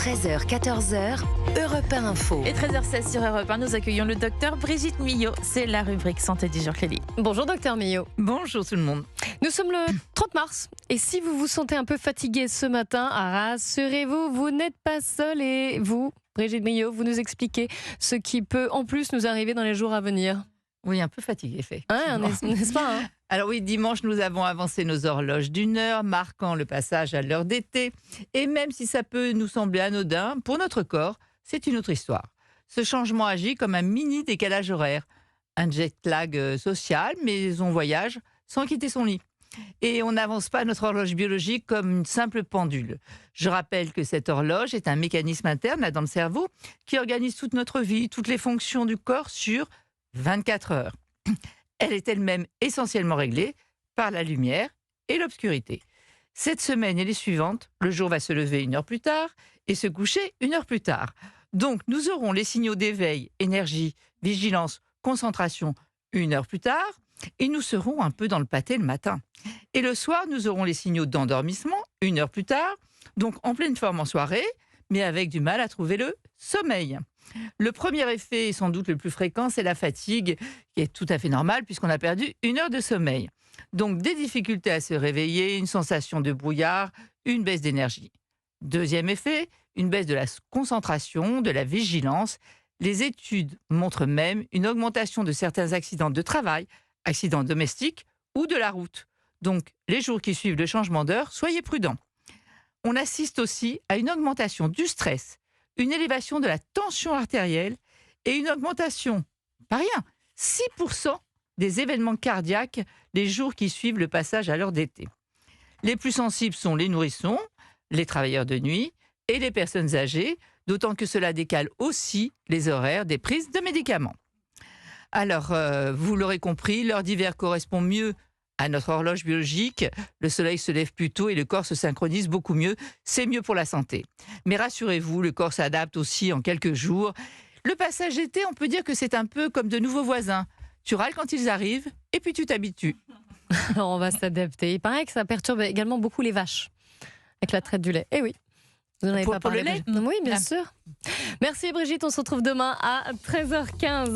13h, 14h, Europe 1 Info. Et 13h16 sur Europe 1, nous accueillons le docteur Brigitte Millot. C'est la rubrique Santé du jour, Clélie. Bonjour docteur Millot. Bonjour tout le monde. Nous sommes le 30 mars et si vous vous sentez un peu fatigué ce matin, rassurez-vous, vous n'êtes pas seul et vous, Brigitte Millot, vous nous expliquez ce qui peut en plus nous arriver dans les jours à venir. Oui, un peu fatigué, fait. N'est-ce pas hein? Alors oui, dimanche, nous avons avancé nos horloges d'une heure, marquant le passage à l'heure d'été. Et même si ça peut nous sembler anodin, pour notre corps, c'est une autre histoire. Ce changement agit comme un mini décalage horaire. Un jet lag social, mais on voyage sans quitter son lit. Et on n'avance pas notre horloge biologique comme une simple pendule. Je rappelle que cette horloge est un mécanisme interne là, dans le cerveau qui organise toute notre vie, toutes les fonctions du corps sur 24 heures. Elle est elle-même essentiellement réglée par la lumière et l'obscurité. Cette semaine et les suivantes, le jour va se lever 1 heure plus tard et se coucher 1 heure plus tard. Donc, nous aurons les signaux d'éveil, énergie, vigilance, concentration 1 heure plus tard et nous serons un peu dans le pâté le matin. Et le soir, nous aurons les signaux d'endormissement 1 heure plus tard, donc en pleine forme en soirée, mais avec du mal à trouver le sommeil. Le premier effet, et sans doute le plus fréquent, c'est la fatigue, qui est tout à fait normale puisqu'on a perdu 1 heure de sommeil. Donc des difficultés à se réveiller, une sensation de brouillard, une baisse d'énergie. Deuxième effet, une baisse de la concentration, de la vigilance. Les études montrent même une augmentation de certains accidents de travail, accidents domestiques ou de la route. Donc les jours qui suivent le changement d'heure, soyez prudents. On assiste aussi à une augmentation du stress, une élévation de la tension artérielle et une augmentation, pas rien, 6% des événements cardiaques les jours qui suivent le passage à l'heure d'été. Les plus sensibles sont les nourrissons, les travailleurs de nuit et les personnes âgées, d'autant que cela décale aussi les horaires des prises de médicaments. Alors, vous l'aurez compris, l'heure d'hiver correspond mieux à notre horloge biologique. Le soleil se lève plus tôt et le corps se synchronise beaucoup mieux. C'est mieux pour la santé. Mais rassurez-vous, le corps s'adapte aussi en quelques jours. Le passage d'été, on peut dire que c'est un peu comme de nouveaux voisins. Tu râles quand ils arrivent et puis tu t'habitues. Alors on va s'adapter. Il paraît que ça perturbe également beaucoup les vaches avec la traite du lait. Eh oui. Vous n'en avez pas Pour parlé, le lait Brigitte. Oui, bien sûr. Merci Brigitte, on se retrouve demain à 13h15.